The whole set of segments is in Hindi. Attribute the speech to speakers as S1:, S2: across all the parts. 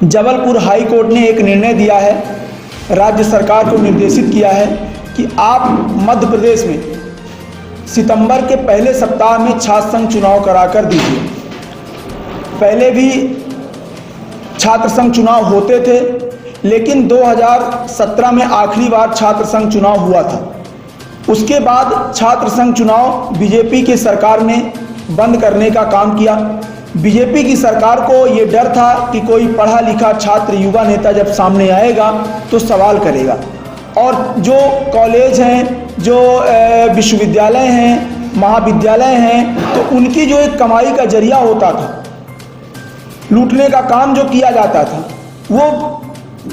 S1: जबलपुर हाई कोर्ट ने एक निर्णय दिया है, राज्य सरकार को निर्देशित किया है कि आप मध्य प्रदेश में सितंबर के पहले सप्ताह में छात्र संघ चुनाव कराकर दीजिए। पहले भी छात्र संघ चुनाव होते थे, लेकिन 2017 में आखिरी बार छात्र संघ चुनाव हुआ था। उसके बाद छात्र संघ चुनाव बीजेपी की सरकार ने बंद करने का काम किया। बीजेपी की सरकार को ये डर था कि कोई पढ़ा लिखा छात्र युवा नेता जब सामने आएगा तो सवाल करेगा, और जो कॉलेज हैं, जो विश्वविद्यालय हैं, महाविद्यालय हैं, तो उनकी जो एक कमाई का जरिया होता था, लूटने का काम जो किया जाता था, वो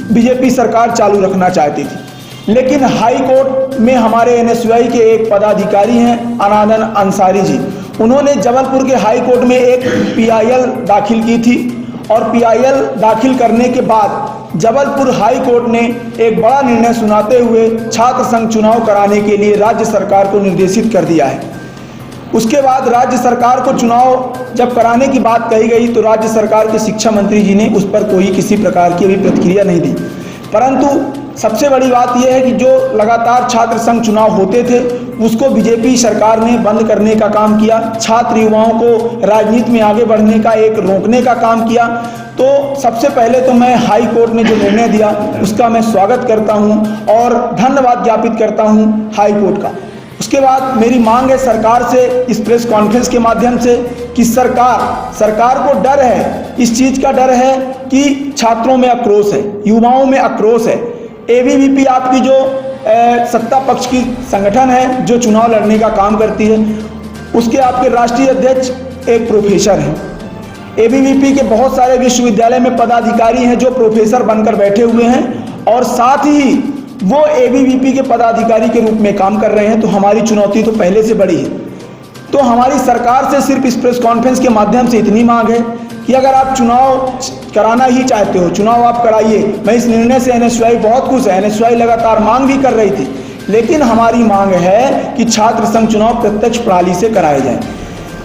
S1: बीजेपी सरकार चालू रखना चाहती थी। लेकिन हाई कोर्ट में हमारे एनएसयूआई के एक पदाधिकारी हैं अनादन अंसारी जी, उन्होंने जबलपुर के हाई कोर्ट में एक पीआईएल दाखिल की थी, और पीआईएल दाखिल करने के बाद जबलपुर हाई कोर्ट ने एक बड़ा निर्णय सुनाते हुए छात्र संघ चुनाव कराने के लिए राज्य सरकार को निर्देशित कर दिया है। उसके बाद राज्य सरकार को चुनाव जब कराने की बात कही गई तो राज्य सरकार के शिक्षा मंत्री जी ने उस पर कोई किसी प्रकार की अभी प्रतिक्रिया नहीं दी। परंतु सबसे बड़ी बात यह है कि जो लगातार छात्र संघ चुनाव होते थे उसको बीजेपी सरकार ने बंद करने का काम किया, छात्र युवाओं को राजनीति में आगे बढ़ने का एक रोकने का काम किया। तो सबसे पहले तो मैं हाई कोर्ट ने जो निर्णय दिया उसका मैं स्वागत करता हूं और धन्यवाद ज्ञापित करता हूं हाई कोर्ट का। उसके बाद मेरी मांग है सरकार से इस प्रेस कॉन्फ्रेंस के माध्यम से कि सरकार को डर है, इस चीज़ का डर है कि छात्रों में आक्रोश है, युवाओं में आक्रोश है। एबीवीपी आपकी जो सत्ता पक्ष की संगठन है जो चुनाव लड़ने का काम करती है, उसके आपके राष्ट्रीय अध्यक्ष एक प्रोफेसर हैं। एबीवीपी के बहुत सारे विश्वविद्यालय में पदाधिकारी हैं जो प्रोफेसर बनकर बैठे हुए हैं, और साथ ही वो एबीवीपी के पदाधिकारी के रूप में काम कर रहे हैं। तो हमारी चुनौती तो पहले से बड़ी है। तो हमारी सरकार से सिर्फ इस प्रेस कॉन्फ्रेंस के माध्यम से इतनी मांग है कि अगर आप चुनाव कराना ही चाहते हो, चुनाव आप कराइए। मैं इस निर्णय से एनएसयूआई बहुत खुश है, एनएसयूआई लगातार मांग भी कर रही थी, लेकिन हमारी मांग है कि छात्र संघ चुनाव प्रत्यक्ष प्रणाली से कराए जाएं।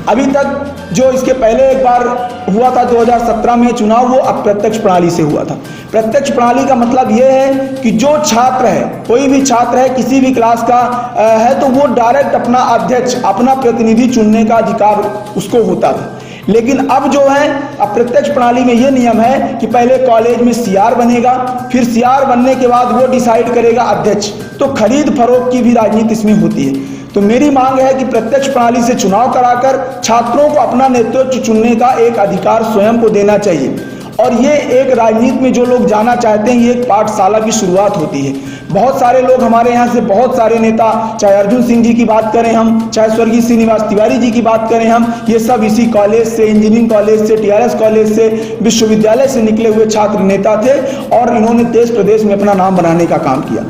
S1: अभी तक जो इसके पहले एक बार हुआ था 2017 में चुनाव, वो अप्रत्यक्ष प्रणाली से हुआ था। प्रत्यक्ष प्रणाली का मतलब ये है कि जो छात्र है, कोई भी छात्र है, किसी भी क्लास का है, तो वो डायरेक्ट अपना अध्यक्ष, अपना प्रतिनिधि चुनने का अधिकार उसको होता था। लेकिन अब जो है अप्रत्यक्ष प्रणाली में ये नियम है कि पहले कॉलेज में सीआर बनेगा, फिर सीआर बनने के बाद वो डिसाइड करेगा अध्यक्ष। तो खरीद फरोख्त की भी राजनीति इसमें होती है। तो मेरी मांग है कि प्रत्यक्ष प्रणाली से चुनाव कराकर छात्रों को अपना नेतृत्व चुनने का एक अधिकार स्वयं को देना चाहिए। और ये एक राजनीति में जो लोग जाना चाहते हैं, ये एक पाठशाला की शुरुआत होती है। बहुत सारे लोग हमारे यहाँ से, बहुत सारे नेता, चाहे अर्जुन सिंह जी की बात करें हम, चाहे स्वर्गीय श्रीनिवास तिवारी जी की बात करें हम, ये सब इसी कॉलेज से, इंजीनियरिंग कॉलेज से, टीआरएस कॉलेज से, विश्वविद्यालय से निकले हुए छात्र नेता थे, और इन्होंने देश प्रदेश में अपना नाम बनाने का काम किया।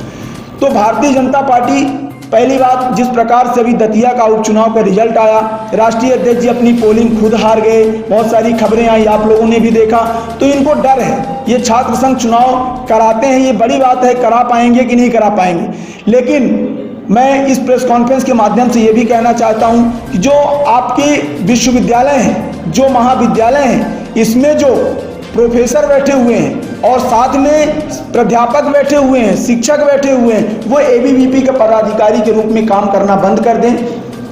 S1: तो भारतीय जनता पार्टी, पहली बात, जिस प्रकार से अभी दतिया का उपचुनाव का रिजल्ट आया, राष्ट्रीय अध्यक्ष जी अपनी पोलिंग खुद हार गए, बहुत सारी खबरें आई, आप लोगों ने भी देखा। तो इनको डर है, ये छात्र संघ चुनाव कराते हैं, ये बड़ी बात है, करा पाएंगे कि नहीं करा पाएंगे। लेकिन मैं इस प्रेस कॉन्फ्रेंस के माध्यम से ये भी कहना चाहता हूँ कि जो आपके विश्वविद्यालय हैं, जो महाविद्यालय हैं, इसमें जो प्रोफेसर बैठे हुए हैं और साथ में प्राध्यापक बैठे हुए हैं, शिक्षक बैठे हुए हैं, वो एबीवीपी के पदाधिकारी के रूप में काम करना बंद कर दें।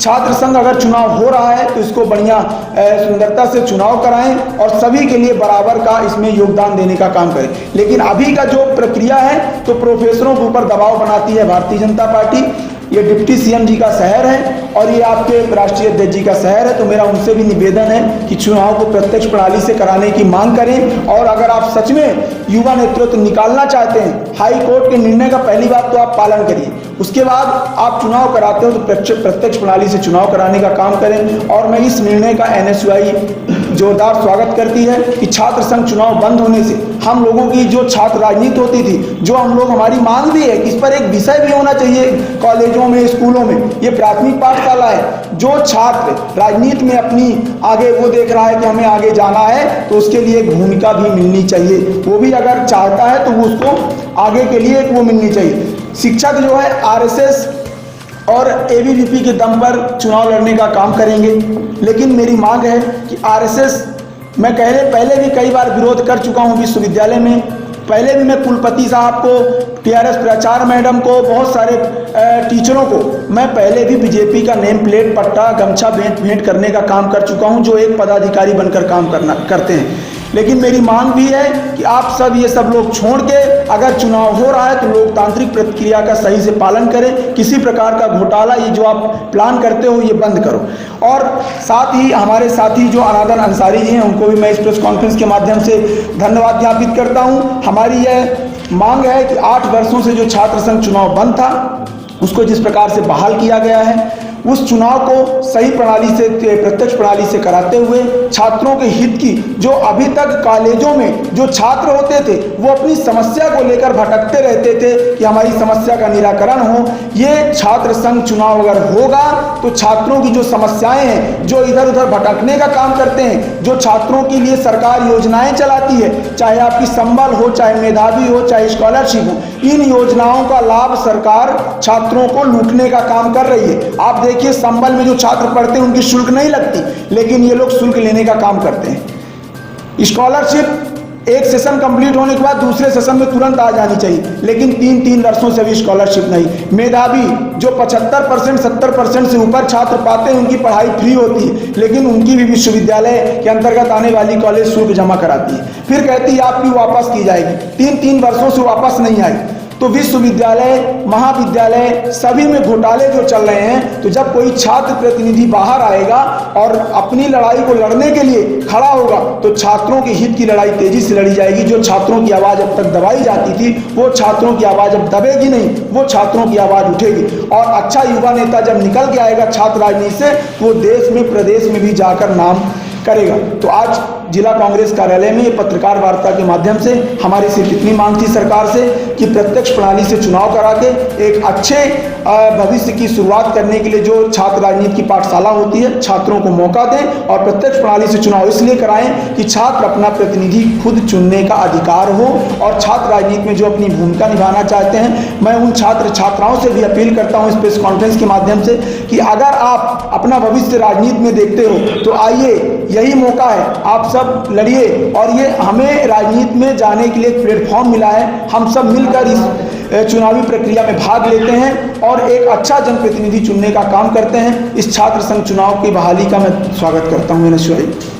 S1: छात्र संघ अगर चुनाव हो रहा है तो इसको बढ़िया सुंदरता से चुनाव कराएं और सभी के लिए बराबर का इसमें योगदान देने का काम करें। लेकिन अभी का जो प्रक्रिया है तो प्रोफेसरों के ऊपर दबाव बनाती है भारतीय जनता पार्टी। ये डिप्टी सीएम जी का शहर है और ये आपके राष्ट्रीय अध्यक्ष जी का शहर है। तो मेरा उनसे भी निवेदन है कि चुनाव को प्रत्यक्ष प्रणाली से कराने की मांग करें। और अगर आप सच में युवा नेतृत्व निकालना चाहते हैं, हाई कोर्ट के निर्णय का पहली बात तो आप पालन करिए, उसके बाद आप चुनाव कराते हो तो प्रत्यक्ष प्रणाली से चुनाव कराने का काम करें। और मैं इस निर्णय का एनएसयूआई जोरदार स्वागत करती है कि छात्र संघ चुनाव बंद होने से हम लोगों की जो छात्र राजनीति होती थी, जो हम लोग, हमारी मांग भी है कि इस पर एक विषय भी होना चाहिए कॉलेजों में, स्कूलों में। ये प्राथमिक पाठशाला है। जो छात्र राजनीति में अपनी आगे वो देख रहा है कि हमें आगे जाना है, तो उसके लिए एक भूमिका भी मिलनी चाहिए। वो भी अगर चाहता है तो वो उसको आगे के लिए एक वो मिलनी चाहिए। शिक्षक जो है आरएसएस और एबीवीपी के दम पर चुनाव लड़ने का काम करेंगे, लेकिन मेरी मांग है कि आरएसएस मैं पहले भी कई बार विरोध कर चुका हूँ विश्वविद्यालय में। पहले भी मैं कुलपति साहब को, टीआरएस प्राचार्य मैडम को, बहुत सारे टीचरों को मैं पहले भी बीजेपी का नेम प्लेट, पट्टा, गमछा भेंट करने का काम कर चुका हूं, जो एक पदाधिकारी बनकर काम करते हैं। लेकिन मेरी मांग भी है कि आप सब ये सब लोग छोड़ के, अगर चुनाव हो रहा है तो लोकतांत्रिक प्रक्रिया का सही से पालन करें। किसी प्रकार का घोटाला, ये जो आप प्लान करते हो, ये बंद करो। और साथ ही हमारे साथी जो अनादन अंसारी जी हैं, उनको भी मैं इस प्रेस कॉन्फ्रेंस के माध्यम से धन्यवाद ज्ञापित करता हूँ। हमारी यह मांग है कि 8 वर्षों से जो छात्र संघ चुनाव बंद था, उसको जिस प्रकार से बहाल किया गया है, उस चुनाव को सही प्रणाली से, प्रत्यक्ष प्रणाली से कराते हुए छात्रों के हित की, जो अभी तक कॉलेजों में जो छात्र होते थे वो अपनी समस्या को लेकर भटकते रहते थे कि हमारी समस्या का निराकरण हो, ये छात्र संघ चुनाव अगर होगा तो छात्रों की जो समस्याएं हैं, जो इधर उधर भटकने का काम करते हैं, जो छात्रों के लिए सरकार योजनाएं चलाती है, चाहे आपकी संबल हो, चाहे मेधावी हो, चाहे स्कॉलरशिप हो, इन योजनाओं का लाभ सरकार छात्रों को लूटने का काम कर रही है। आप देखिए, संबल में जो छात्र पढ़ते हैं उनकी शुल्क नहीं लगती, लेकिन ये लोग शुल्क लेने का काम करते हैं। स्कॉलरशिप एक सेशन कंप्लीट होने के बाद दूसरे सेशन में तुरंत आ जानी चाहिए, लेकिन 3-3 वर्षों से भी स्कॉलरशिप नहीं। मेधावी जो 75% 70% से ऊपर छात्र पाते हैं, उनकी पढ़ाई फ्री होती है, लेकिन उनकी भी विश्वविद्यालय के अंतर्गत आने वाली कॉलेज शुल्क जमा कराती है, फिर कहती है आपकी वापस की जाएगी। 3-3 वर्षों से वापस नहीं आई। तो विश्वविद्यालय, महाविद्यालय सभी में घोटाले जो चल रहे हैं, तो जब कोई छात्र प्रतिनिधि बाहर आएगा और अपनी लड़ाई को लड़ने के लिए खड़ा होगा, तो छात्रों के हित की लड़ाई तेजी से लड़ी जाएगी। जो छात्रों की आवाज़ अब तक दबाई जाती थी, वो छात्रों की आवाज़ अब दबेगी नहीं, वो छात्रों की आवाज़ उठेगी। और अच्छा युवा नेता जब निकल के आएगा छात्र राजनीति से, वो देश में, प्रदेश में भी जाकर नाम करेगा। तो आज जिला कांग्रेस कार्यालय में ये पत्रकार वार्ता के माध्यम से हमारी सिर्फ इतनी मांग थी सरकार से कि प्रत्यक्ष प्रणाली से चुनाव करा के एक अच्छे भविष्य की शुरुआत करने के लिए जो छात्र राजनीति की पाठशाला होती है, छात्रों को मौका दें और प्रत्यक्ष प्रणाली से चुनाव इसलिए कराएं कि छात्र अपना प्रतिनिधि खुद चुनने का अधिकार हो। और छात्र राजनीति में जो अपनी भूमिका निभाना चाहते हैं, मैं उन छात्र छात्राओं से भी अपील करता हूं इस प्रेस कॉन्फ्रेंस के माध्यम से कि अगर आप अपना भविष्य राजनीति में देखते हो तो आइए, यही मौका है, आप सब लड़िए। और ये हमें राजनीति में जाने के लिए एक प्लेटफॉर्म मिला है, हम सब मिलकर इस चुनावी प्रक्रिया में भाग लेते हैं और एक अच्छा जनप्रतिनिधि चुनने का काम करते हैं। इस छात्र संघ चुनाव की बहाली का मैं स्वागत करता हूँ। नमस्कार।